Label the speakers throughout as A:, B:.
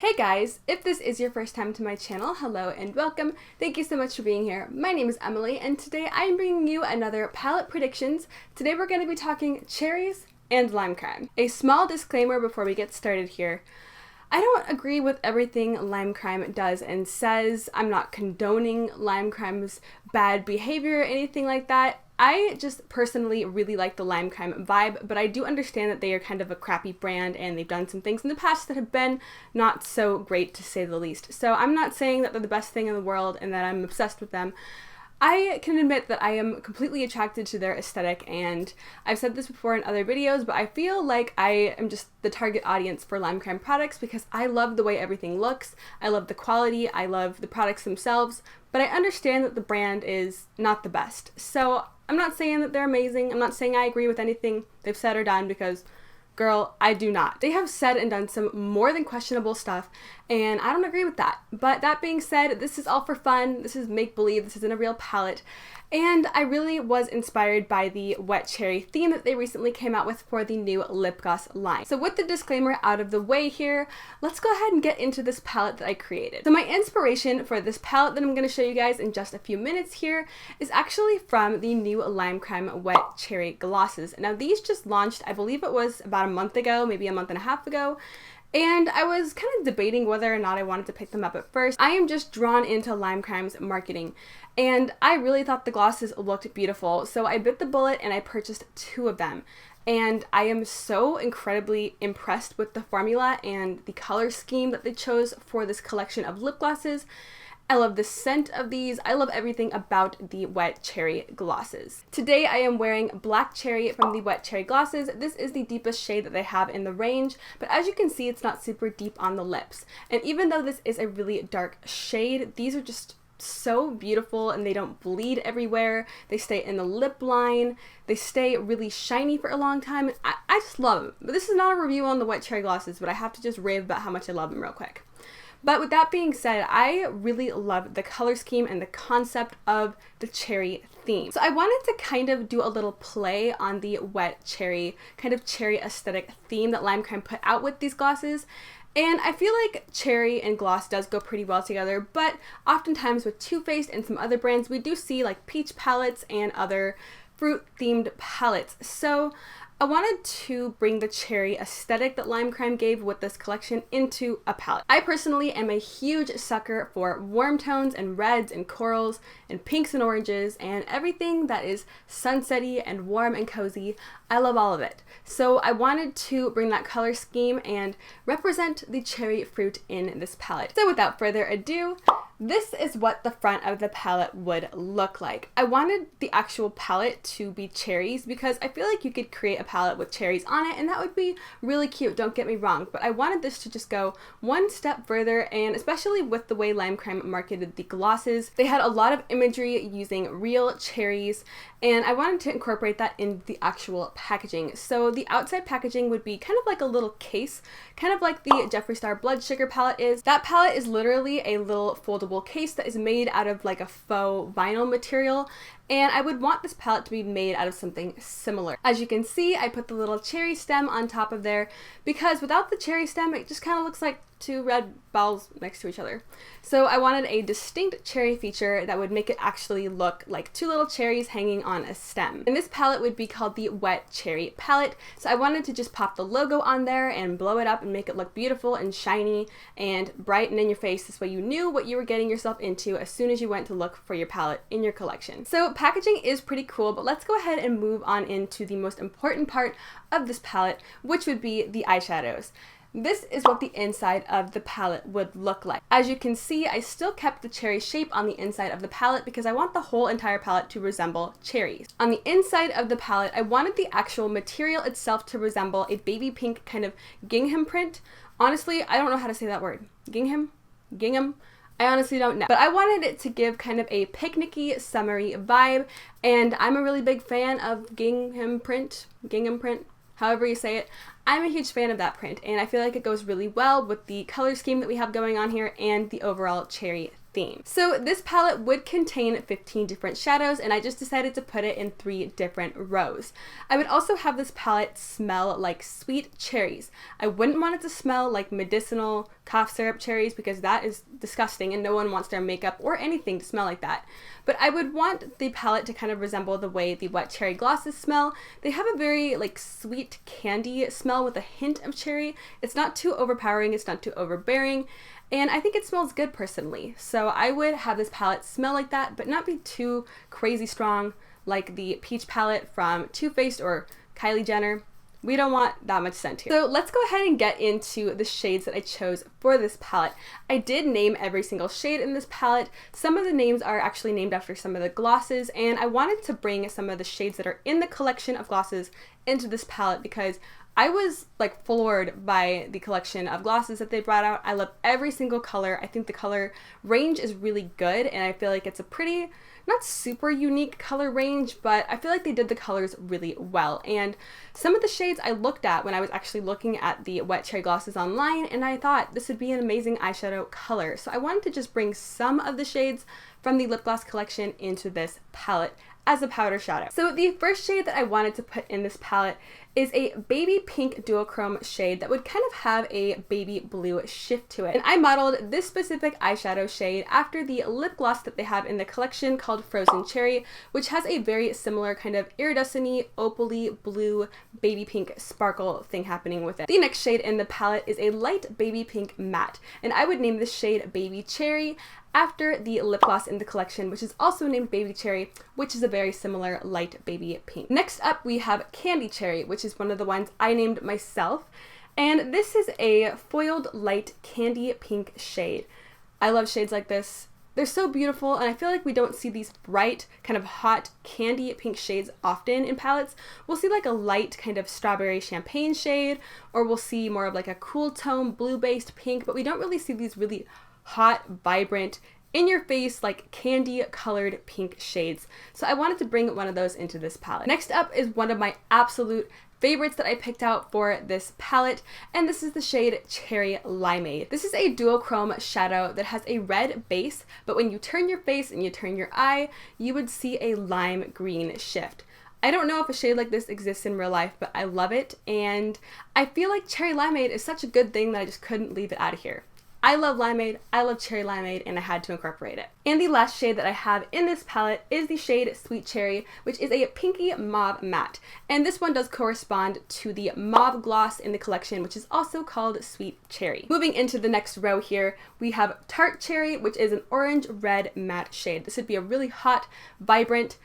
A: Hey guys, if this is your first time to my channel, hello and welcome. Thank you so much for being here. My name is Emily and today I am bringing you another palette predictions. Today we're going to be talking cherries and Limecrime. A small disclaimer before we get started here. I don't agree with everything Limecrime does and says. I'm not condoning Limecrime's bad behavior or anything like that. I just personally really like the Limecrime vibe, but I do understand that they are kind of a crappy brand and they've done some things in the past that have been not so great, to say the least. So I'm not saying that they're the best thing in the world and that I'm obsessed with them. I can admit that I am completely attracted to their aesthetic, and I've said this before in other videos, but I feel like I am just the target audience for Limecrime products because I love the way everything looks, I love the quality, I love the products themselves, but I understand that the brand is not the best. So I'm not saying that they're amazing, I'm not saying I agree with anything they've said or done because, girl, I do not. They have said and done some more than questionable stuff, and I don't agree with that. But that being said, this is all for fun. This is make-believe. This isn't a real palette. And I really was inspired by the wet cherry theme that they recently came out with for the new lip gloss line. So with the disclaimer out of the way here, let's go ahead and get into this palette that I created. So my inspiration for this palette that I'm going to show you guys in just a few minutes here is actually from the new Limecrime wet cherry glosses. Now these just launched, I believe it was about a month ago, maybe a month and a half ago. And I was kind of debating whether or not I wanted to pick them up at first. I am just drawn into Limecrime's marketing, and I really thought the glosses looked beautiful, so I bit the bullet and I purchased 2 of them. And I am so incredibly impressed with the formula and the color scheme that they chose for this collection of lip glosses. I love the scent of these. I love everything about the wet cherry glosses. Today I am wearing black cherry from the wet cherry glosses. This is the deepest shade that they have in the range, but as you can see, it's not super deep on the lips. And even though this is a really dark shade, these are just so beautiful and they don't bleed everywhere. They stay in the lip line. They stay really shiny for a long time. I just love them. But this is not a review on the wet cherry glosses, but I have to just rave about how much I love them real quick. But with that being said, I really love the color scheme and the concept of the cherry theme. So I wanted to kind of do a little play on the wet cherry, kind of cherry aesthetic theme that Limecrime put out with these glosses. And I feel like cherry and gloss does go pretty well together, but oftentimes with TooFaced and some other brands, we do see like peach palettes and other fruit-themed palettes. So I wanted to bring the cherry aesthetic that Limecrime gave with this collection into a palette. I personally am a huge sucker for warm tones and reds and corals and pinks and oranges and everything that is sunsetty and warm and cozy. I love all of it. So I wanted to bring that color scheme and represent the cherry fruit in this palette. So without further ado, this is what the front of the palette would look like. I wanted the actual palette to be cherries because I feel like you could create a palette with cherries on it and that would be really cute, don't get me wrong, but I wanted this to just go one step further, and especially with the way Limecrime marketed the glosses, they had a lot of imagery using real cherries, and I wanted to incorporate that in the actual packaging. So the outside packaging would be kind of like a little case, kind of like the Jeffree Star Blood Sugar palette is. That palette is literally a little foldable case that is made out of like a faux vinyl material, and I would want this palette to be made out of something similar. As you can see, I put the little cherry stem on top of there because without the cherry stem, it just kind of looks like 2 red balls next to each other. So I wanted a distinct cherry feature that would make it actually look like 2 little cherries hanging on a stem. And this palette would be called the Wet Cherry Palette. So I wanted to just pop the logo on there and blow it up and make it look beautiful and shiny and bright and in your face. This way you knew what you were getting yourself into as soon as you went to look for your palette in your collection. So packaging is pretty cool, but let's go ahead and move on into the most important part of this palette, which would be the eyeshadows. This is what the inside of the palette would look like. As you can see, I still kept the cherry shape on the inside of the palette because I want the whole entire palette to resemble cherries. On the inside of the palette, I wanted the actual material itself to resemble a baby pink kind of gingham print. Honestly, I don't know how to say that word. Gingham? Gingham? I honestly don't know. But I wanted it to give kind of a picnicky, summery vibe, and I'm a really big fan of gingham print, however you say it. I'm a huge fan of that print, and I feel like it goes really well with the color scheme that we have going on here and the overall cherry theme. So this palette would contain 15 different shadows, and I just decided to put it in 3 different rows. I would also have this palette smell like sweet cherries. I wouldn't want it to smell like medicinal cough syrup cherries because that is disgusting and no one wants their makeup or anything to smell like that. But I would want the palette to kind of resemble the way the wet cherry glosses smell. They have a very like sweet candy smell with a hint of cherry. It's not too overpowering, it's not too overbearing, and I think it smells good personally. So I would have this palette smell like that, but not be too crazy strong like the Peach palette from Too Faced or Kylie Jenner. We don't want that much scent here. So let's go ahead and get into the shades that I chose for this palette. I did name every single shade in this palette. Some of the names are actually named after some of the glosses, and I wanted to bring some of the shades that are in the collection of glosses into this palette because I was like floored by the collection of glosses that they brought out. I love every single color. I think the color range is really good, and I feel like it's a pretty, not super unique color range, but I feel like they did the colors really well. And some of the shades I looked at when I was actually looking at the wet cherry glosses online, and I thought this would be an amazing eyeshadow color. So I wanted to just bring some of the shades from the lip gloss collection into this palette as a powder shadow. So the first shade that I wanted to put in this palette is a baby pink duochrome shade that would kind of have a baby blue shift to it. And I modeled this specific eyeshadow shade after the lip gloss that they have in the collection called Frozen Cherry, which has a very similar kind of iridescent-y, opal-y, blue, baby pink sparkle thing happening with it. The next shade in the palette is a light baby pink matte, and I would name this shade Baby Cherry after the lip gloss in the collection, which is also named Baby Cherry, which is a very similar light baby pink. Next up, we have Candy Cherry, which is one of the ones I named myself, and this is a foiled light candy pink shade. I love shades like this. They're so beautiful, and I feel like we don't see these bright, kind of hot candy pink shades often in palettes. We'll see like a light kind of strawberry champagne shade, or we'll see more of like a cool tone blue-based pink, but we don't really see these really hot, vibrant, in your face, like candy colored pink shades. So I wanted to bring one of those into this palette. Next up is one of my absolute favorites that I picked out for this palette, and this is the shade Cherry Limeade. This is a duochrome shadow that has a red base, but when you turn your face and you turn your eye, you would see a lime green shift. I don't know if a shade like this exists in real life, but I love it, and I feel like Cherry Limeade is such a good thing that I just couldn't leave it out of here. I love limeade, I love cherry limeade, and I had to incorporate it. And the last shade that I have in this palette is the shade Sweet Cherry, which is a pinky mauve matte. And this one does correspond to the mauve gloss in the collection, which is also called Sweet Cherry. Moving into the next row here, we have Tarte Cherry, which is an orange-red matte shade. This would be a really hot, vibrant,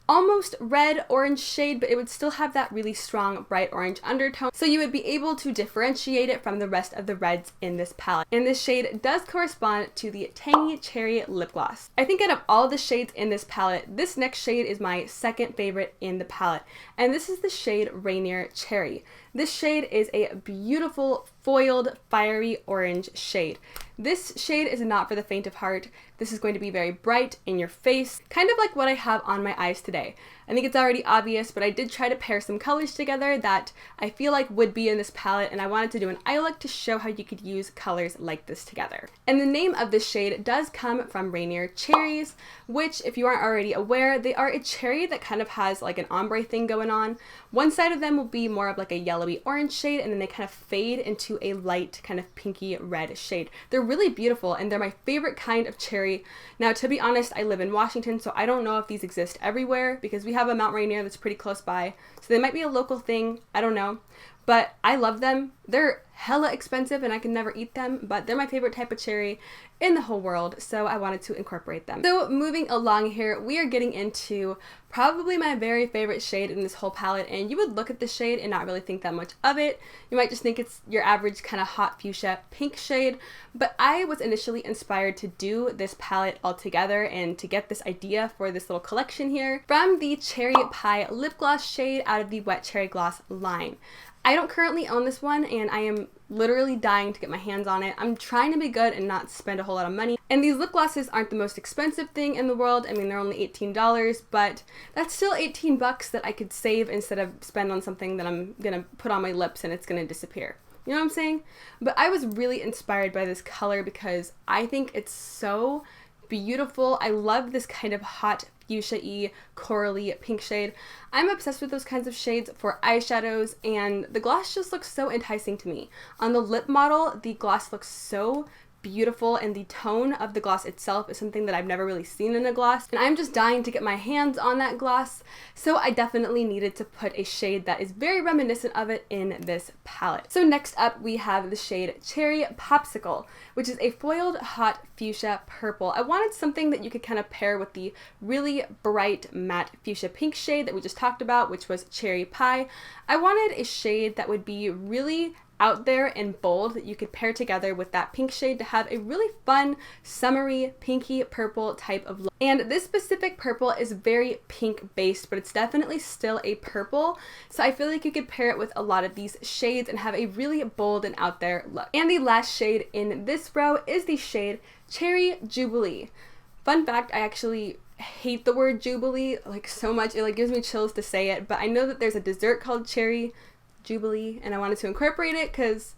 A: almost red orange shade, but it would still have that really strong bright orange undertone, so you would be able to differentiate it from the rest of the reds in this palette. And this shade does correspond to the Tangy Cherry lip gloss. I think out of all the shades in this palette, this next shade is my second favorite in the palette, and this is the shade Rainier Cherry. This shade is a beautiful foiled fiery orange shade. This shade is not for the faint of heart. This is going to be very bright in your face, kind of like what I have on my eyes today. I think it's already obvious, but I did try to pair some colors together that I feel like would be in this palette, and I wanted to do an eye look to show how you could use colors like this together. And the name of this shade does come from Rainier Cherries, which, if you aren't already aware, they are a cherry that kind of has like an ombre thing going on. One side of them will be more of like a yellowy orange shade, and then they kind of fade into a light kind of pinky red shade. They're really beautiful, and they're my favorite kind of cherry. Now, to be honest, I live in Washington, so I don't know if these exist everywhere because we have a Mount Rainier that's pretty close by, so they might be a local thing, I don't know, but I love them. They're hella expensive and I can never eat them, but they're my favorite type of cherry in the whole world, so I wanted to incorporate them. So moving along here, we are getting into probably my very favorite shade in this whole palette, and you would look at the shade and not really think that much of it. You might just think it's your average kind of hot fuchsia pink shade, but I was initially inspired to do this palette all together and to get this idea for this little collection here from the Cherry Pie lip gloss shade out of the Wet Cherry Gloss line. I don't currently own this one, and I am literally dying to get my hands on it. I'm trying to be good and not spend a whole lot of money. And these lip glosses aren't the most expensive thing in the world. I mean, they're only $18, but that's still 18 bucks that I could save instead of spend on something that I'm gonna put on my lips and it's gonna disappear. You know what I'm saying? But I was really inspired by this color because I think it's so beautiful. I love this kind of hot fuchsia-y, corally pink shade. I'm obsessed with those kinds of shades for eyeshadows, and the gloss just looks so enticing to me. On the lip model, the gloss looks so beautiful, and the tone of the gloss itself is something that I've never really seen in a gloss, and I'm just dying to get my hands on that gloss, so I definitely needed to put a shade that is very reminiscent of it in this palette. So next up we have the shade Cherry Popsicle, which is a foiled hot fuchsia purple. I wanted something that you could kind of pair with the really bright matte fuchsia pink shade that we just talked about, which was Cherry Pie. I wanted a shade that would be really out there and bold that you could pair together with that pink shade to have a really fun, summery, pinky purple type of look. And this specific purple is very pink based, but it's definitely still a purple, so I feel like you could pair it with a lot of these shades and have a really bold and out there look. And the last shade in this row is the shade Cherry Jubilee. Fun fact, I actually hate the word Jubilee like so much, it like gives me chills to say it, but I know that there's a dessert called Cherry Jubilee, and I wanted to incorporate it because,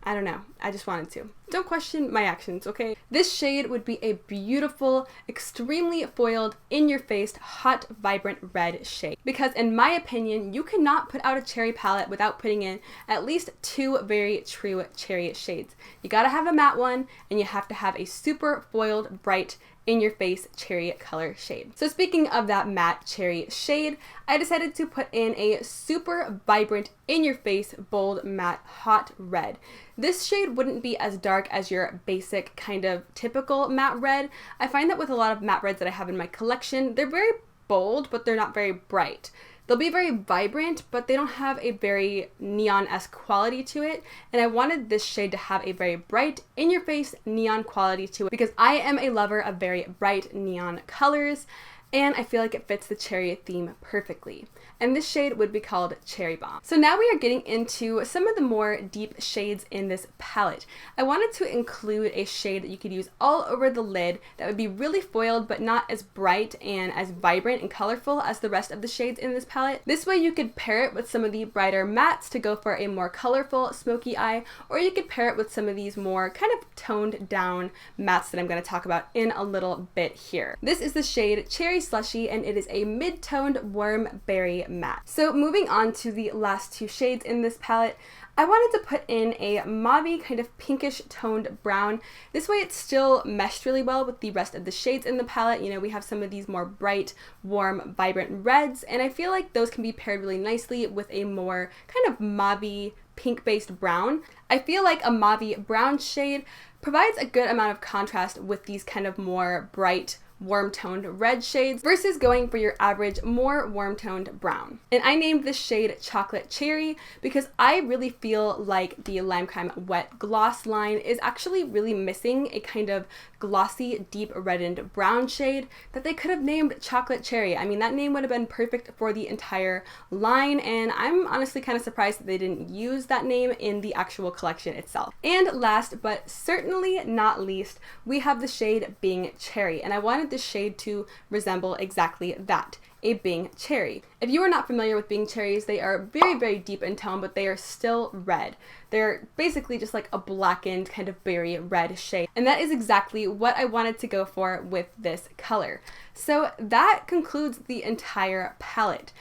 A: I don't know, I just wanted to. Don't question my actions, okay? This shade would be a beautiful, extremely foiled, in-your-face, hot, vibrant red shade. Because in my opinion, you cannot put out a cherry palette without putting in at least two very true cherry shades. You gotta have a matte one, and you have to have a super foiled, bright, in-your-face cherry color shade. So speaking of that matte cherry shade, I decided to put in a super vibrant, in-your-face, bold, matte, hot red. This shade wouldn't be as dark as your basic kind of typical matte red. I find that with a lot of matte reds that I have in my collection, they're very bold, but they're not very bright. They'll be very vibrant, but they don't have a very neon-esque quality to it, and I wanted this shade to have a very bright, in-your-face neon quality to it because I am a lover of very bright neon colors, and I feel like it fits the cherry theme perfectly. And this shade would be called Cherry Bomb. So now we are getting into some of the more deep shades in this palette. I wanted to include a shade that you could use all over the lid that would be really foiled but not as bright and as vibrant and colorful as the rest of the shades in this palette. This way you could pair it with some of the brighter mattes to go for a more colorful smoky eye, or you could pair it with some of these more kind of toned down mattes that I'm going to talk about in a little bit here. This is the shade Cherry Slushy, and it is a mid-toned warm berry matte. So moving on to the last two shades in this palette, I wanted to put in a mauve kind of pinkish toned brown. This way it's still meshed really well with the rest of the shades in the palette. You know, we have some of these more bright, warm, vibrant reds, and I feel like those can be paired really nicely with a more kind of mauve pink-based brown. I feel like a mauve brown shade provides a good amount of contrast with these kind of more bright, warm-toned red shades versus going for your average, more warm-toned brown. And I named this shade Chocolate Cherry because I really feel like the Limecrime Wet Gloss line is actually really missing a kind of glossy, deep reddened brown shade that they could have named Chocolate Cherry. I mean, that name would have been perfect for the entire line, and I'm honestly kind of surprised that they didn't use that name in the actual collection itself. And last but certainly not least, we have the shade Bing Cherry, and I wanted this shade to resemble exactly that, a Bing Cherry. If you are not familiar with Bing Cherries, they are very, very deep in tone, but they are still red. They're basically just like a blackened kind of berry red shade, and that is exactly what I wanted to go for with this color. So that concludes the entire palette.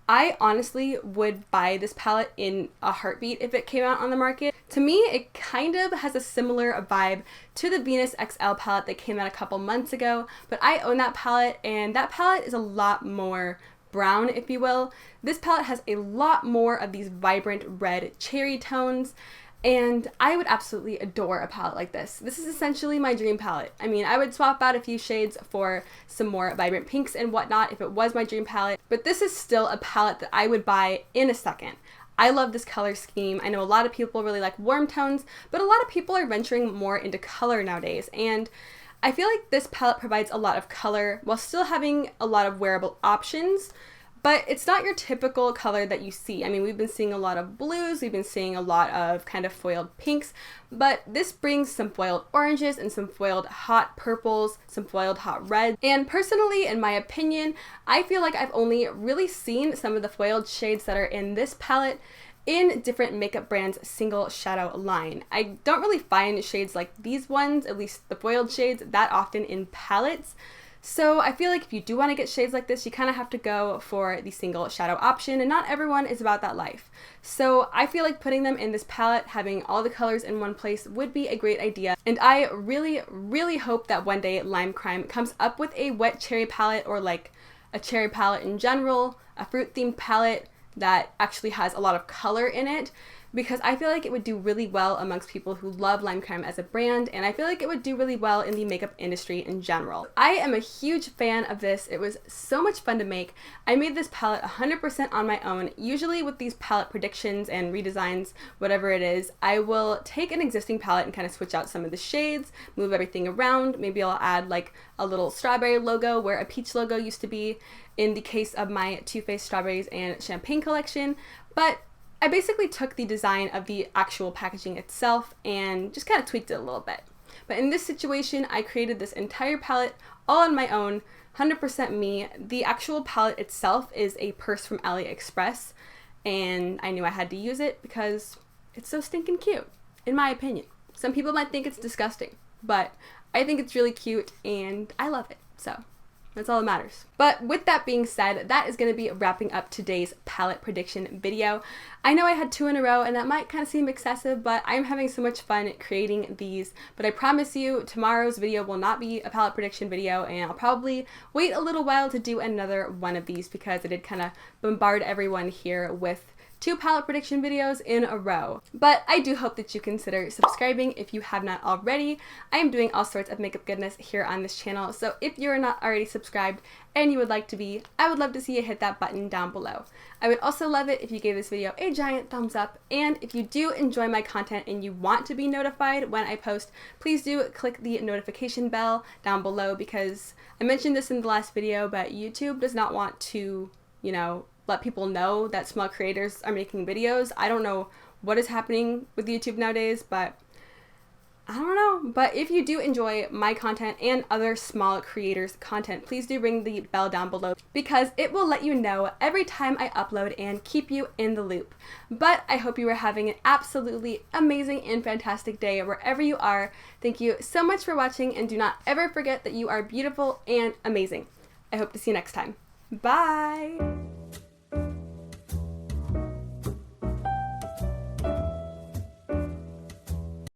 A: I honestly would buy this palette in a heartbeat if it came out on the market. To me, it kind of has a similar vibe to the Venus XL palette that came out a couple months ago, but I own that palette, and that palette is a lot more brown, if you will. This palette has a lot more of these vibrant red cherry tones, and I would absolutely adore a palette like this. This is essentially my dream palette. I mean, I would swap out a few shades for some more vibrant pinks and whatnot if it was my dream palette, but this is still a palette that I would buy in a second. I love this color scheme. I know a lot of people really like warm tones, but a lot of people are venturing more into color nowadays, and I feel like this palette provides a lot of color while still having a lot of wearable options. But it's not your typical color that you see. I mean, we've been seeing a lot of blues, we've been seeing a lot of kind of foiled pinks, but this brings some foiled oranges and some foiled hot purples, some foiled hot reds. And personally, in my opinion, I feel like I've only really seen some of the foiled shades that are in this palette in different makeup brands' single shadow line. I don't really find shades like these ones, at least the foiled shades, that often in palettes. So I feel like if you do want to get shades like this, you kind of have to go for the single shadow option, and not everyone is about that life. So I feel like putting them in this palette, having all the colors in one place, would be a great idea. And I really, really hope that one day Limecrime comes up with a wet cherry palette, or like a cherry palette in general, a fruit themed palette that actually has a lot of color in it, because I feel like it would do really well amongst people who love Limecrime as a brand, and I feel like it would do really well in the makeup industry in general. I am a huge fan of this. It was so much fun to make. I made this palette 100% on my own. Usually with these palette predictions and redesigns, whatever it is, I will take an existing palette and kind of switch out some of the shades, move everything around. Maybe I'll add like a little strawberry logo where a peach logo used to be in the case of my TooFaced Strawberries and Champagne collection, but I basically took the design of the actual packaging itself and just kind of tweaked it a little bit. But in this situation, I created this entire palette all on my own, 100% me. The actual palette itself is a purse from AliExpress, and I knew I had to use it because it's so stinking cute, in my opinion. Some people might think it's disgusting, but I think it's really cute and I love it, so that's all that matters. But with that being said, that is going to be wrapping up today's palette prediction video. I know I had 2 in a row and that might kind of seem excessive, but I'm having so much fun creating these. But I promise you, tomorrow's video will not be a palette prediction video, and I'll probably wait a little while to do another one of these because I did kind of bombard everyone here with 2 palette prediction videos in a row. But I do hope that you consider subscribing if you have not already. I am doing all sorts of makeup goodness here on this channel, so if you're not already subscribed and you would like to be, I would love to see you hit that button down below. I would also love it if you gave this video a giant thumbs up, and if you do enjoy my content and you want to be notified when I post, please do click the notification bell down below, because I mentioned this in the last video, but YouTube does not want to, you know, let people know that small creators are making videos. I don't know what is happening with YouTube nowadays, but I don't know. But if you do enjoy my content and other small creators' content, please do ring the bell down below, because it will let you know every time I upload and keep you in the loop. But I hope you are having an absolutely amazing and fantastic day wherever you are. Thank you so much for watching, and do not ever forget that you are beautiful and amazing. I hope to see you next time. Bye!